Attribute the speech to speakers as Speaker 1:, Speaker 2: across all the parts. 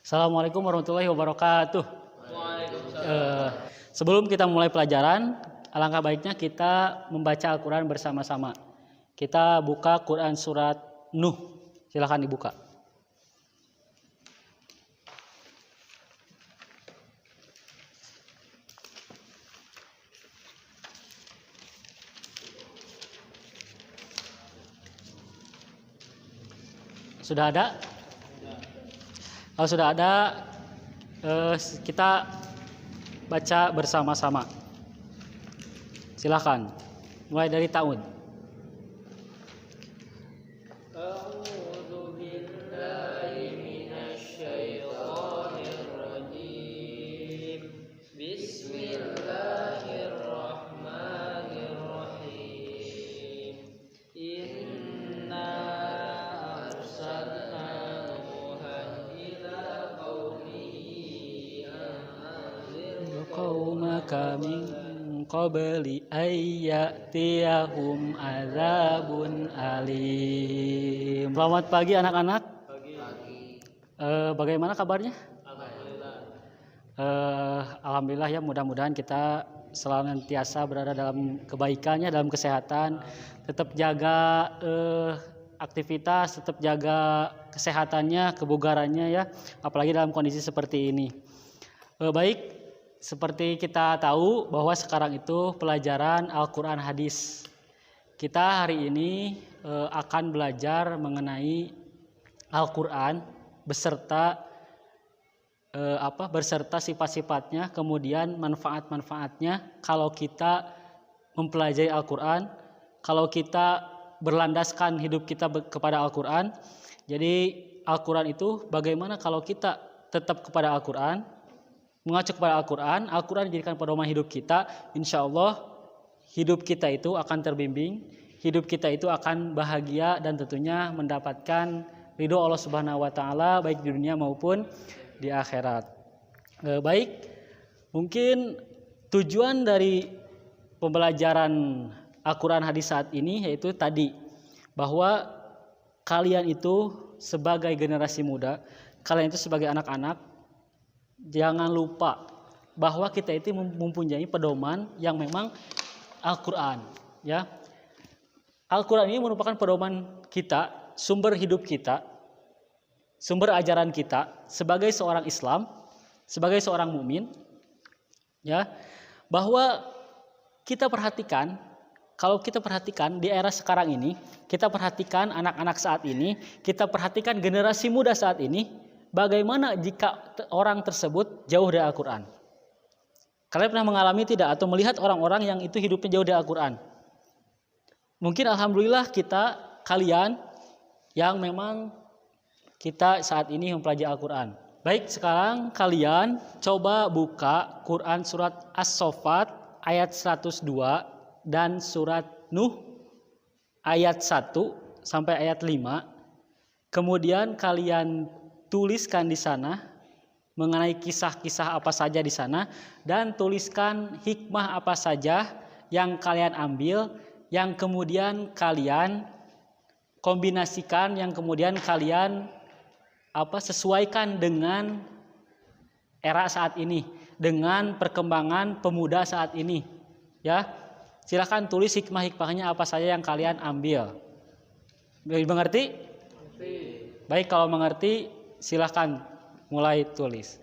Speaker 1: Assalamualaikum warahmatullahi wabarakatuh.
Speaker 2: Waalaikumsalam.
Speaker 1: Sebelum kita mulai pelajaran, alangkah baiknya kita membaca Al-Quran bersama-sama. Kita buka Quran surat Nuh. Silakan dibuka. Sudah ada? Kalau sudah ada, kita baca bersama-sama. Silakan. Mulai dari tahun.
Speaker 2: A'udzu billahi minasyaitonir rajim. Bismillahirrahmanirrahim. Inna arsalna Nuhan ila qaumihi an anzir
Speaker 1: Qaumaka min qabli ayyatiyahum azabun alim. Selamat pagi anak-anak. Bagaimana kabarnya? Alhamdulillah ya, mudah-mudahan kita senantiasa berada dalam kebaikannya, dalam kesehatan, tetap jaga aktivitas, tetap jaga kesehatannya, kebugarannya ya, apalagi dalam kondisi seperti ini. Baik, seperti kita tahu bahwa sekarang itu pelajaran Al-Quran Hadis. Kita hari ini akan belajar mengenai Al-Quran beserta sifat-sifatnya, kemudian manfaat-manfaatnya kalau kita mempelajari Al-Quran, kalau kita berlandaskan hidup kita kepada Al-Quran. Jadi Al-Quran itu bagaimana kalau kita tetap kepada Al-Quran, mengacu kepada Al-Quran, Al-Quran dijadikan pedoman hidup kita, insya Allah hidup kita itu akan terbimbing, hidup kita itu akan bahagia dan tentunya mendapatkan ridho Allah Subhanahu wa Ta'ala baik di dunia maupun di akhirat. Baik, mungkin tujuan dari pembelajaran Al-Quran Hadis saat ini yaitu tadi bahwa kalian itu sebagai generasi muda, kalian itu sebagai anak-anak, jangan lupa bahwa kita itu mempunyai pedoman yang memang Al-Quran, ya. Al-Quran ini merupakan pedoman kita, sumber hidup kita, sumber ajaran kita sebagai seorang Islam, sebagai seorang mukmin, ya. Bahwa kita perhatikan, kalau kita perhatikan di era sekarang ini, kita perhatikan anak-anak saat ini, kita perhatikan generasi muda saat ini, bagaimana jika orang tersebut jauh dari Al-Quran? Kalian pernah mengalami tidak atau melihat orang-orang yang itu hidupnya jauh dari Al-Quran? Mungkin alhamdulillah kalian yang memang kita saat ini mempelajari Al-Quran. Baik, sekarang kalian coba buka Quran surat As-Saffat ayat 102 dan surat Nuh ayat 1 sampai ayat 5. Kemudian kalian tuliskan di sana mengenai kisah-kisah apa saja di sana, dan tuliskan hikmah apa saja yang kalian ambil, yang kemudian kalian kombinasikan, yang kemudian kalian sesuaikan dengan era saat ini, dengan perkembangan pemuda saat ini, ya. Silakan tulis hikmah-hikmahnya apa saja yang kalian ambil. Mengerti? Baik, kalau mengerti silakan mulai tulis.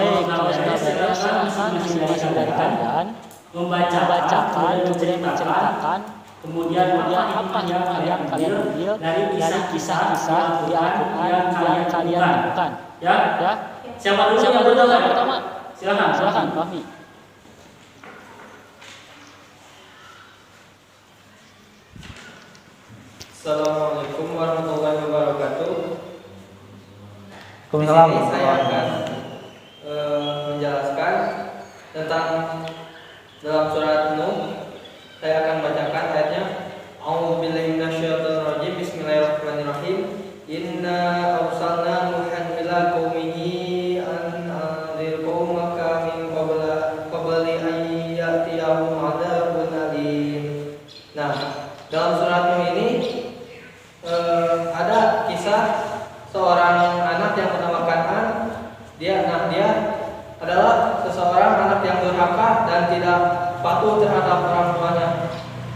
Speaker 1: Baik, kalau sudah beres, silakan masing-masing dari kalian membacakan, kemudian menceritakan, kemudian apa hikmah yang kalian ambil dari kisah-kisah di Al-Quran yang kalian temukan. Ya, siapa dulu yang pertama? Silakan, Fahmi.
Speaker 2: Assalamualaikum warahmatullahi wabarakatuh. Di
Speaker 3: Waalaikumsalam.
Speaker 2: sini saya akan menjelaskan tentang dalam surat Nuh. Saya akan bacakan ayatnya. A'udzubillahi minasyaitonir rajim. Bismillahirrahmanirrahim. Inna arsalna Nuhan ila qaumihi an anzir qaumaka min qabli an ya'tiyahum 'adzabun alim. Nah, dalam surat Nuh ini ada kisah seorang anak yang bernama Kan'an. Dia adalah seseorang anak yang durhaka dan tidak patuh terhadap orang tuanya.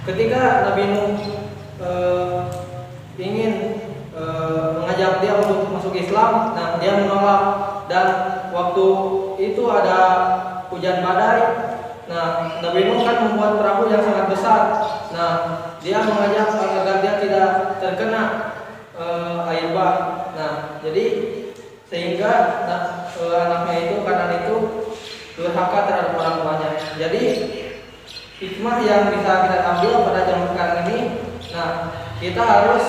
Speaker 2: Ketika Nabi Nuh ingin mengajak dia untuk masuk Islam, nah dia menolak, dan waktu itu ada hujan badai. Nah, Nabi Nuh kan membuat perahu yang sangat besar. Nah, dia mengajak agar dia tidak terkena air bah. Nah, jadi sehingga anaknya itu, Kan'an itu durhaka terhadap orang tuanya. Jadi hikmah yang bisa kita ambil pada zaman sekarang ini, nah kita harus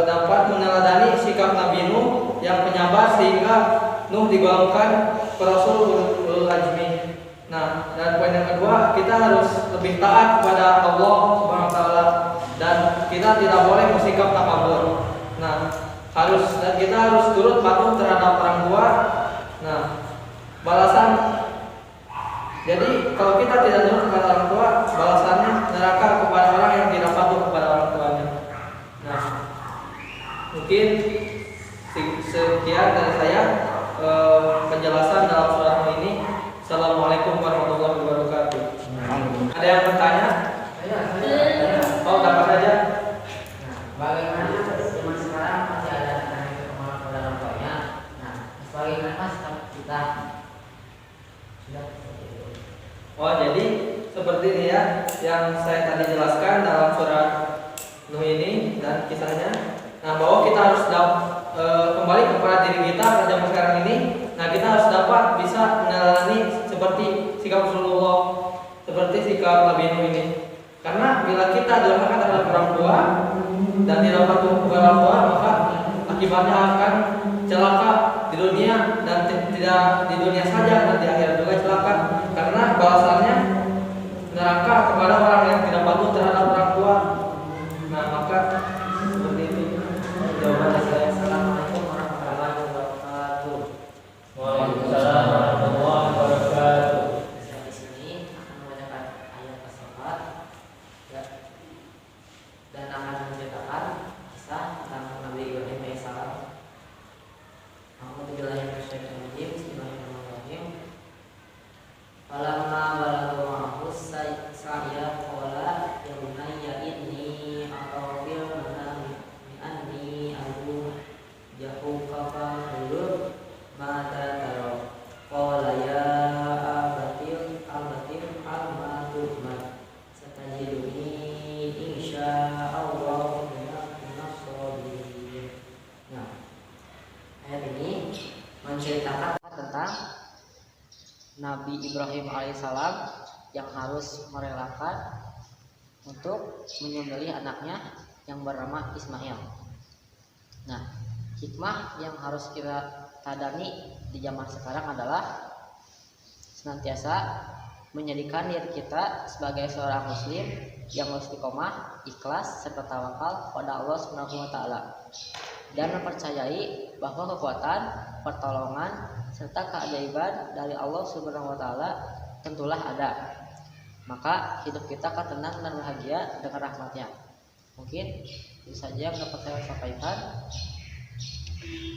Speaker 2: dapat meneladani sikap Nabi Nuh yang penyabar sehingga Nuh digolongkan ke Rasul ulul azmi. Nah, dan poin yang kedua, kita harus lebih taat kepada Allah Subhanahu wa taala dan kita tidak boleh bersikap takabur. Nah, kita harus turut patuh terhadap orang tua. Nah, balasan, jadi kalau kita tidak turut kepada orang tua, balasannya neraka kepada orang yang tidak patuh kepada orang tuanya. Nah, mungkin sekian dari saya penjelasan dalam surat ini. Assalamualaikum warahmatullahi wabarakatuh. Ada yang bertanya? Oh, dapat saja.
Speaker 3: Bagaimana zaman sekarang masih ada anak yang kemana pada orang tuanya? Nah, bagaimana kita sudah?
Speaker 2: Oh, jadi seperti ini ya yang saya tadi jelaskan dalam surat Nuh ini dan kisahnya. Nah, bahwa kita harus kembali kepada diri kita pada zaman sekarang ini. Nah, kita harus dapat bisa meneladani seperti sikap Rasulullah, seperti sikap Nabi Nuh ini. Karena bila kita durhaka terhadap orang tua dan tidak patuh kepada orang tua, maka akibatnya akan celaka di dunia, dan tidak di dunia saja, dan di akhirat juga celaka. Karena balasannya neraka kepada orang yang tidak patuh terhadap orang tua. Nah, maka seperti itu jawaban saya. Assalamualaikum warahmatullahi wabarakatuh.
Speaker 3: Waalaikumsalam warahmatullahi wabarakatuh. Saya di sini akan membacakan ayat as-salat dan akan menceritakan kisah tentang Nabi Ibrahim alaihissalam. Bismillahirrahmanirrahim. Falamma balagha ma'ahu sa'ya qala ya bunayya inni ara fil manami anni ad'uka fanzur mata tara. Qala ya abatil amma tuhmar satajiduni insyaallahu minas sabirin. Nah, ayat ini menceritakan tentang Nabi Ibrahim alaihissalam yang harus merelakan untuk menyembelih anaknya yang bernama Ismail. Nah, hikmah yang harus kita tadani di zaman sekarang adalah senantiasa menjadikan diri kita sebagai seorang muslim yang istiqomah, ikhlas serta tawakal pada Allah Subhanahu wa taala, dan mempercayai bahwa kekuatan, pertolongan serta keajaiban dari Allah Subhanahu wa taala tentulah ada. Maka hidup kita akan tenang dan bahagia dengan rahmatnya. Mungkin itu saja yang dapat saya sampaikan.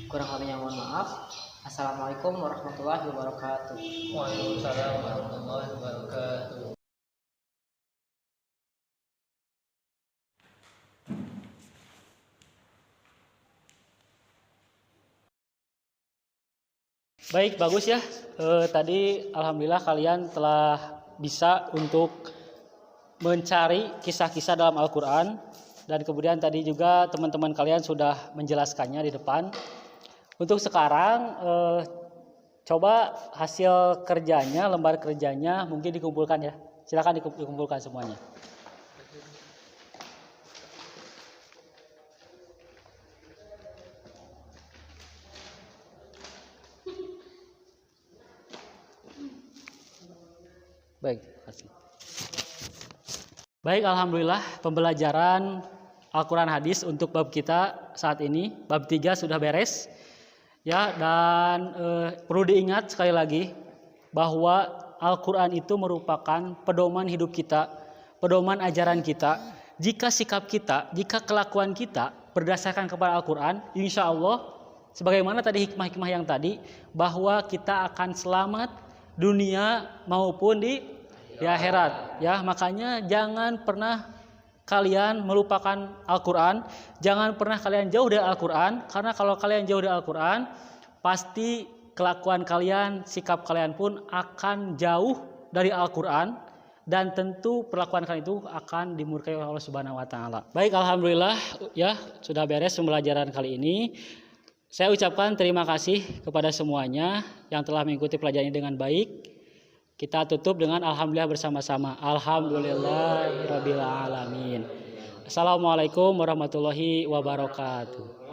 Speaker 3: Kurang lebihnya mohon maaf. Assalamualaikum warahmatullahi wabarakatuh.
Speaker 2: Waalaikumsalam warahmatullahi wabarakatuh.
Speaker 1: Baik, bagus ya. Tadi alhamdulillah kalian telah bisa untuk mencari kisah-kisah dalam Al-Qur'an dan kemudian tadi juga teman-teman kalian sudah menjelaskannya di depan. Untuk sekarang coba hasil kerjanya, lembar kerjanya mungkin dikumpulkan ya. Silakan dikumpulkan semuanya. Baik, terima kasih. Baik, alhamdulillah pembelajaran Al-Quran hadis untuk bab kita saat ini, bab 3 sudah beres. Ya, dan perlu diingat sekali lagi bahwa Al-Quran itu merupakan pedoman hidup kita, pedoman ajaran kita. Jika sikap kita, jika kelakuan kita berdasarkan kepada Al-Quran, insya Allah, sebagaimana tadi hikmah-hikmah yang tadi, bahwa kita akan selamat dunia maupun di akhirat. Ya, makanya jangan pernah kalian melupakan Al-Quran, jangan pernah kalian jauh dari Al-Quran, karena kalau kalian jauh dari Al-Quran, pasti kelakuan kalian, sikap kalian pun akan jauh dari Al-Quran, dan tentu perlakuan kalian itu akan dimurkai oleh Allah Subhanahu wa taala. Baik, alhamdulillah ya sudah beres pembelajaran kali ini. Saya ucapkan terima kasih kepada semuanya yang telah mengikuti pelajaran ini dengan baik. Kita tutup dengan alhamdulillah bersama-sama. Alhamdulillahirabbil alamin. Assalamualaikum warahmatullahi wabarakatuh.